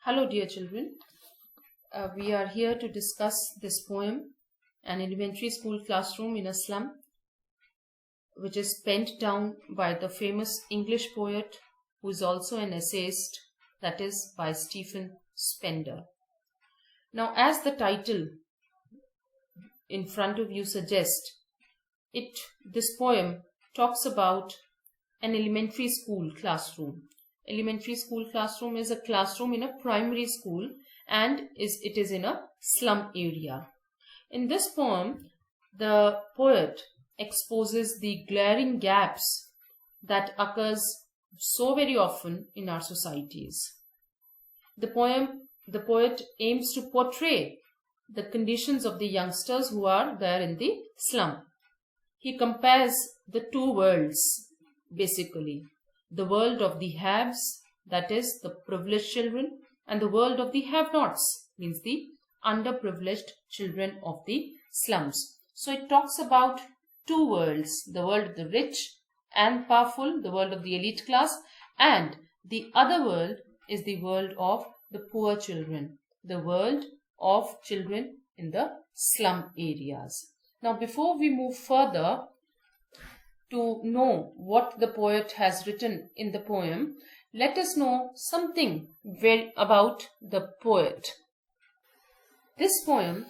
Hello, dear children. We are here to discuss this poem, An Elementary School Classroom in a Slum, which is penned down by the famous English poet who is also an essayist, that is, by Stephen Spender. Now, as the title in front of you suggests, this poem talks about an elementary school classroom. Elementary school classroom is a classroom in a primary school and it is in a slum area. In this poem, the poet exposes the glaring gaps that occurs so very often in our societies. The poet aims to portray the conditions of the youngsters who are there in the slum. He compares the two worlds, basically. The world of the haves, that is the privileged children, and the world of the have-nots, means the underprivileged children of the slums. So it talks about two worlds, the world of the rich and powerful, the world of the elite class, and the other world is the world of the poor children, the world of children in the slum areas. Now, before we move further, to know what the poet has written in the poem, let us know something about the poet. This poem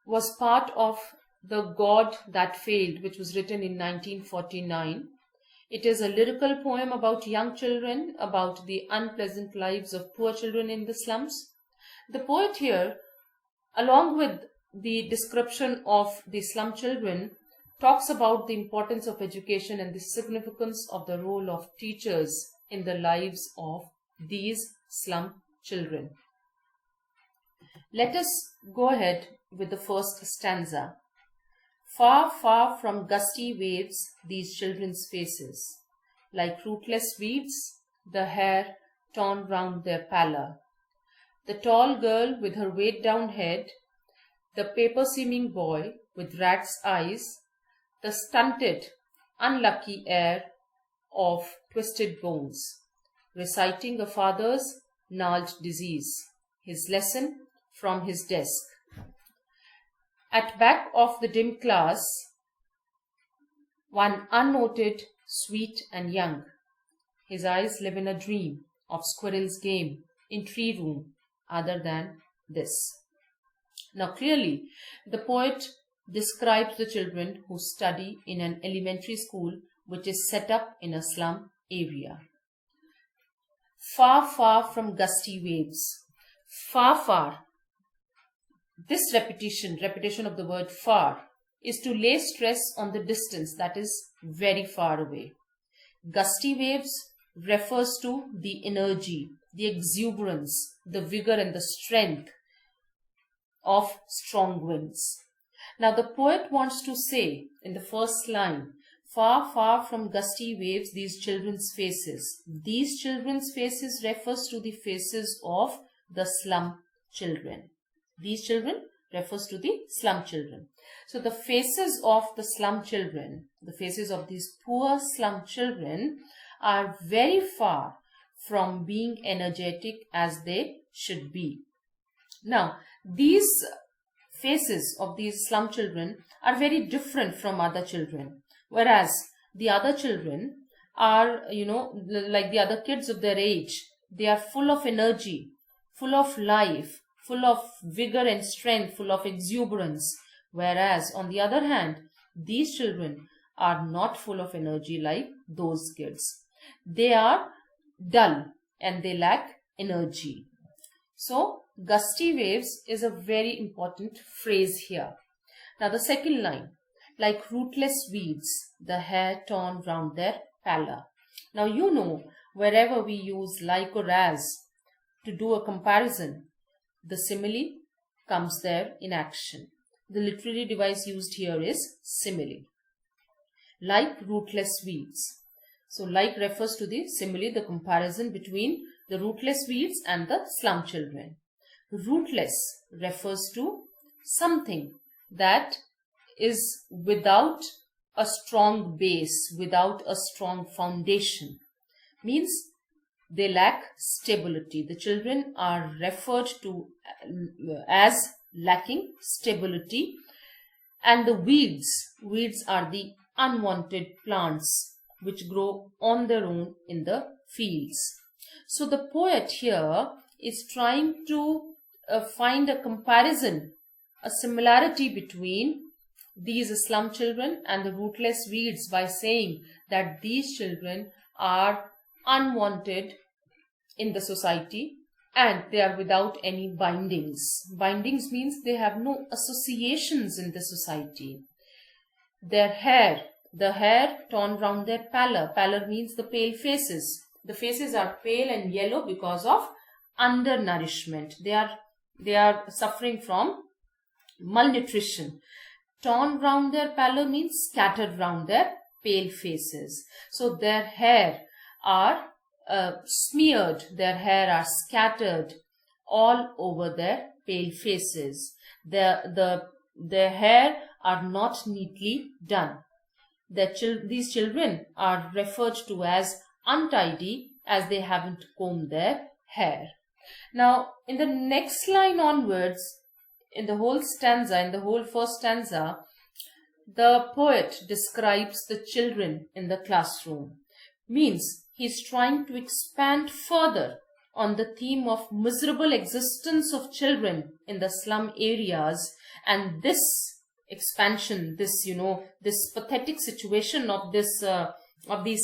was part of The God That Failed, which was written in 1949. It is a lyrical poem about young children, about the unpleasant lives of poor children in the slums. The poet here, along with the description of the slum children, talks about the importance of education and the significance of the role of teachers in the lives of these slum children. Let us go ahead with the first stanza. Far, far from gusty waves, these children's faces, like rootless weeds, the hair torn round their pallor. The tall girl with her weighed-down head, the paper-seeming boy with rat's eyes, the stunted, unlucky heir of twisted bones, reciting a father's gnarled disease, his lesson from his desk. At back of the dim class, one unnoted, sweet and young. His eyes live in a dream of squirrel's game in tree room other than this. Now clearly, the poet describes the children who study in an elementary school which is set up in a slum area. Far, far from gusty waves. Far, far. This repetition of the word far, is to lay stress on the distance, that is very far away. Gusty waves refers to the energy, the exuberance, the vigor and the strength of strong winds. Now the poet wants to say in the first line, far, far from gusty waves, these children's faces. These children's faces refers to the faces of the slum children. These children refers to the slum children. So the faces of the slum children, the faces of these poor slum children are very far from being energetic as they should be. Now, these faces of these slum children are very different from other children, whereas the other children are, like the other kids of their age, they are full of energy, full of life, full of vigor and strength, full of exuberance, whereas on the other hand, these children are not full of energy like those kids. They are dull and they lack energy. So, gusty waves is a very important phrase here. Now the second line, like rootless weeds, the hair torn round their pallor. Now wherever we use like or as to do a comparison, the simile comes there in action. The literary device used here is simile. Like rootless weeds. So like refers to the simile, the comparison between the rootless weeds and the slum children. Rootless refers to something that is without a strong base, without a strong foundation. Means they lack stability. The children are referred to as lacking stability. And the weeds are the unwanted plants which grow on their own in the fields. So the poet here is trying to find a comparison, a similarity between these slum children and the rootless weeds by saying that these children are unwanted in the society and they are without any bindings. Bindings means they have no associations in the society. Their hair, the hair torn round their pallor. Pallor means the pale faces. The faces are pale and yellow because of undernourishment. They are suffering from malnutrition. Torn round their pallor means scattered round their pale faces. So their hair are smeared, their hair are scattered all over their pale faces. Their hair are not neatly done. These children are referred to as untidy as they haven't combed their hair. Now, in the next line onwards, in the whole stanza, in the whole first stanza, the poet describes the children in the classroom. Means he's trying to expand further on the theme of miserable existence of children in the slum areas, and this expansion, this pathetic situation of these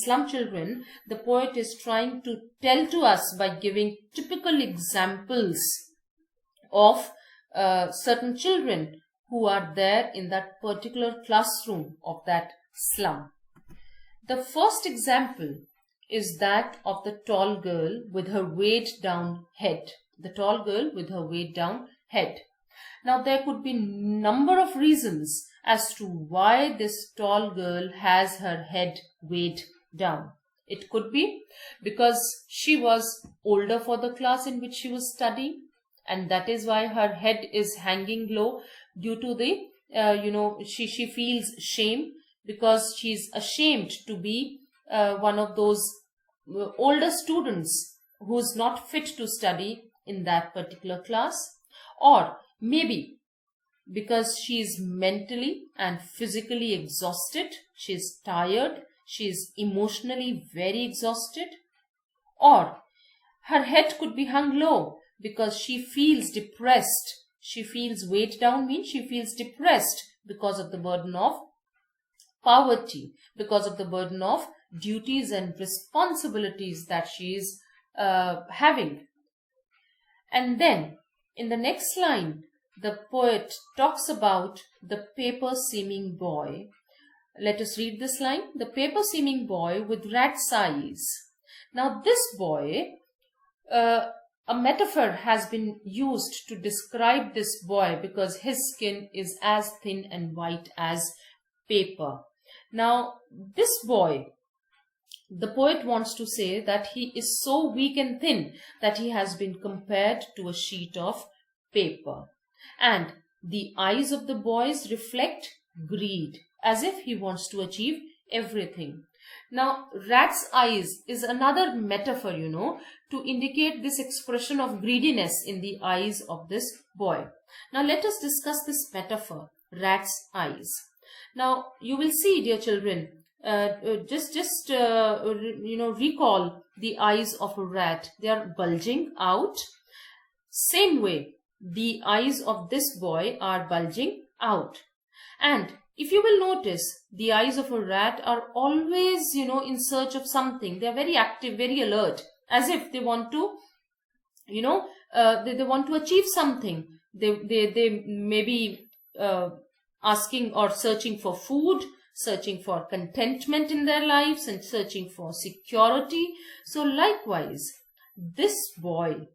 slum children, the poet is trying to tell to us by giving typical examples of certain children who are there in that particular classroom of that slum. The first example is that of the tall girl with her weighed down head. The tall girl with her weighed down head. Now there could be number of reasons as to why this tall girl has her head weighed down. It could be because she was older for the class in which she was studying, and that is why her head is hanging low due to the, she feels shame because she's ashamed to be one of those older students who's not fit to study in that particular class. Or maybe because she's mentally and physically exhausted, she's tired, she's emotionally very exhausted. Or her head could be hung low because she feels depressed. She feels weighed down means she feels depressed because of the burden of poverty, because of the burden of duties and responsibilities that she is having. And then in the next line, the poet talks about the paper-seeming boy. Let us read this line. The paper-seeming boy with rat's eyes. Now this boy, a metaphor has been used to describe this boy because his skin is as thin and white as paper. Now this boy, the poet wants to say that he is so weak and thin that he has been compared to a sheet of paper. And the eyes of the boys reflect greed, as if he wants to achieve everything. Now, rat's eyes is another metaphor, to indicate this expression of greediness in the eyes of this boy. Now, let us discuss this metaphor, rat's eyes. Now, you will see, dear children, recall the eyes of a rat. They are bulging out. Same way, the eyes of this boy are bulging out. And if you will notice, the eyes of a rat are always, in search of something. They are very active, very alert, as if they want to, they want to achieve something. They may be asking or searching for food, searching for contentment in their lives and searching for security. So likewise, this boy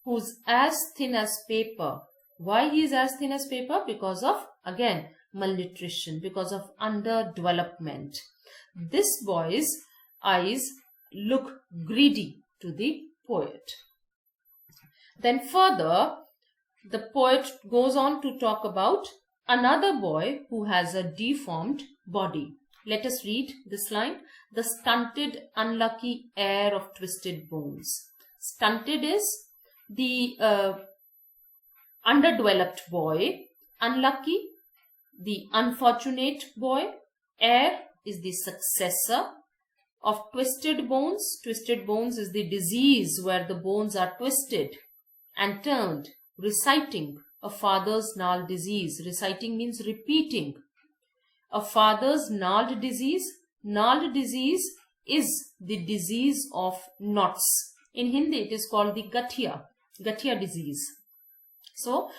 who's as thin as paper. Why he is as thin as paper? Because of, again, malnutrition, because of underdevelopment. This boy's eyes look greedy to the poet. Then further, the poet goes on to talk about another boy who has a deformed body. Let us read this line. The stunted, unlucky heir of twisted bones. Stunted is the underdeveloped boy. Unlucky, the unfortunate boy. Heir is the successor of twisted bones. Twisted bones is the disease where the bones are twisted and turned. Reciting a father's gnarled disease. Reciting means repeating. A father's gnarled disease. Gnarled disease is the disease of knots. In Hindi it is called the Gathia disease. So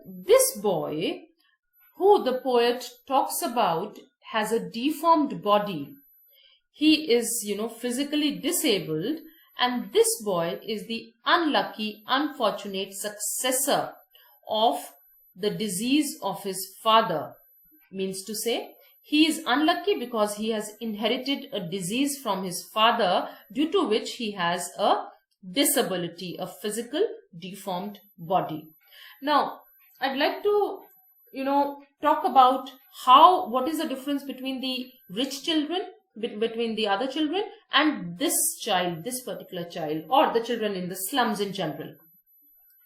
this boy who the poet talks about has a deformed body. He is, physically disabled, and this boy is the unlucky, unfortunate successor of the disease of his father. Means to say, he is unlucky because he has inherited a disease from his father, due to which he has a disability, a physical deformed body. Now, I'd like to, talk about what is the difference between the rich children, between the other children, and this child, this particular child, or the children in the slums in general.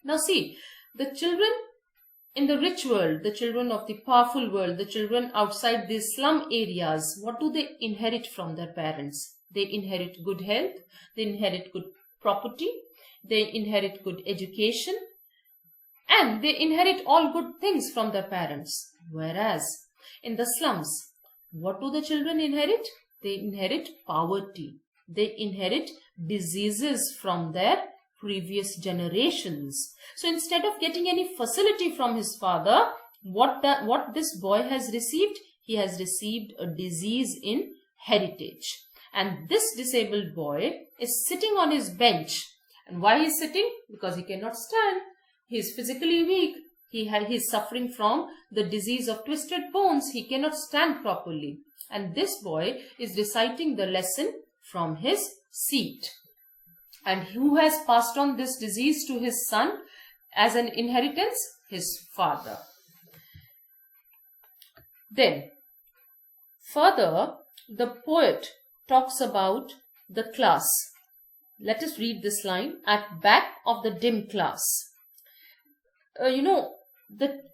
Now see, the children in the rich world, the children of the powerful world, the children outside these slum areas, what do they inherit from their parents? They inherit good health, they inherit good property, they inherit good education, and they inherit all good things from their parents. Whereas in the slums, what do the children inherit? They inherit poverty. They inherit diseases from their previous generations. So instead of getting any facility from his father, what this boy has received? He has received a disease in heritage. And this disabled boy is sitting on his bench. And why he is sitting? Because he cannot stand. He is physically weak. He is suffering from the disease of twisted bones. He cannot stand properly. And this boy is reciting the lesson from his seat. And who has passed on this disease to his son as an inheritance? His father. Then, further, the poet talks about the class. Let us read this line. At back of the dim class.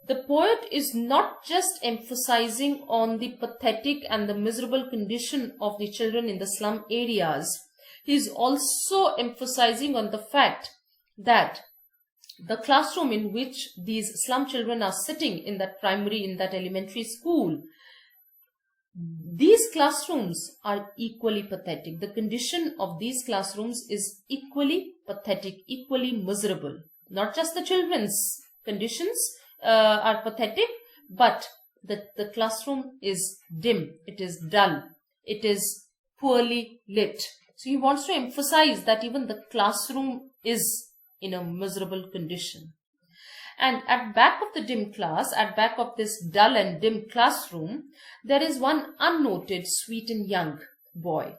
The poet is not just emphasizing on the pathetic and the miserable condition of the children in the slum areas. He is also emphasizing on the fact that the classroom in which these slum children are sitting in that elementary school, these classrooms are equally pathetic. The condition of these classrooms is equally pathetic, equally miserable. Not just the children's conditions are pathetic, but the classroom is dim, it is dull, it is poorly lit. So he wants to emphasize that even the classroom is in a miserable condition. And at back of the dim class, at back of this dull and dim classroom, there is one unnoted, sweet and young boy.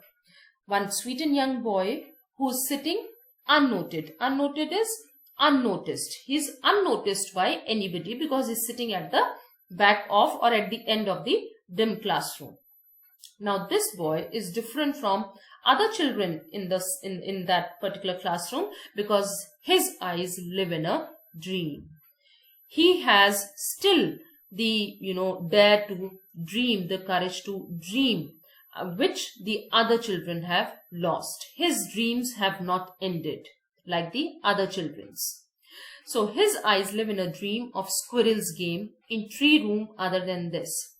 One sweet and young boy who is sitting unnoted. Unnoted is unnoticed. He is unnoticed by anybody because he is sitting at the back of or at the end of the dim classroom. Now this boy is different from other children in that particular classroom because his eyes live in a dream. He has still the dare to dream, the courage to dream, which the other children have lost. His dreams have not ended like the other children's. So his eyes live in a dream of squirrel's game in tree room other than this.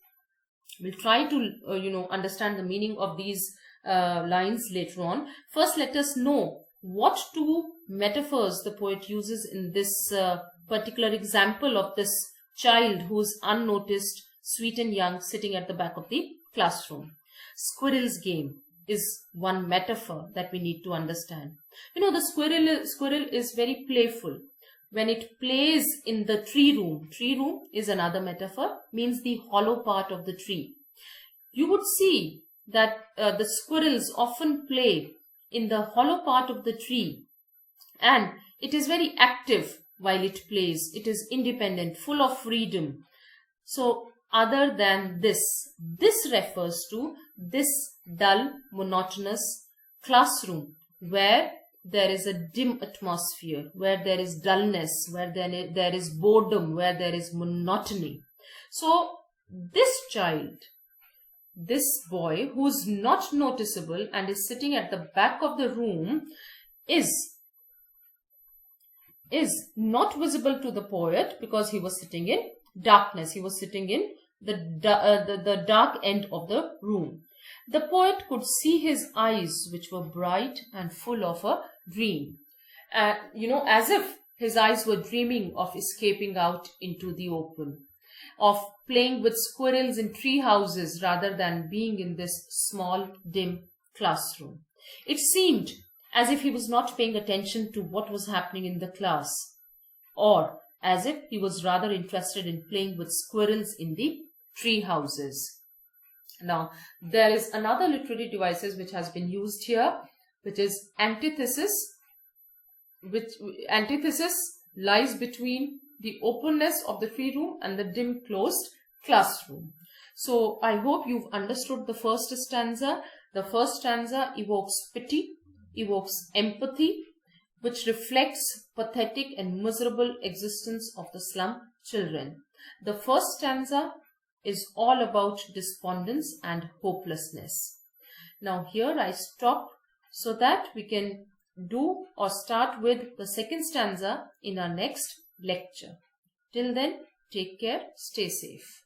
We'll try to understand the meaning of these lines later on. First, let us know what two metaphors the poet uses in this particular example of this child who is unnoticed, sweet and young, sitting at the back of the classroom. Squirrel's game is one metaphor that we need to understand. The squirrel is very playful. When it plays in the tree room is another metaphor, means the hollow part of the tree. You would see that the squirrels often play in the hollow part of the tree, and it is very active while it plays. It is independent, full of freedom. So other than this. This refers to this dull, monotonous classroom where there is a dim atmosphere, where there is dullness, where there is boredom, where there is monotony. So this child, this boy who's not noticeable and is sitting at the back of the room is not visible to the poet because he was sitting in darkness. He was sitting in the dark end of the room. The poet could see his eyes, which were bright and full of a dream. As if his eyes were dreaming of escaping out into the open, of playing with squirrels in tree houses rather than being in this small, dim classroom. It seemed as if he was not paying attention to what was happening in the class, or as if he was rather interested in playing with squirrels in the tree houses. Now, there is another literary devices which has been used here, which is antithesis. Antithesis lies between the openness of the free room and the dim closed classroom. So I hope you've understood the first stanza. The first stanza evokes pity, evokes empathy, which reflects pathetic and miserable existence of the slum children. The first stanza is all about despondence and hopelessness. Now here I stop so that we can do or start with the second stanza in our next lecture. Till then, take care, stay safe.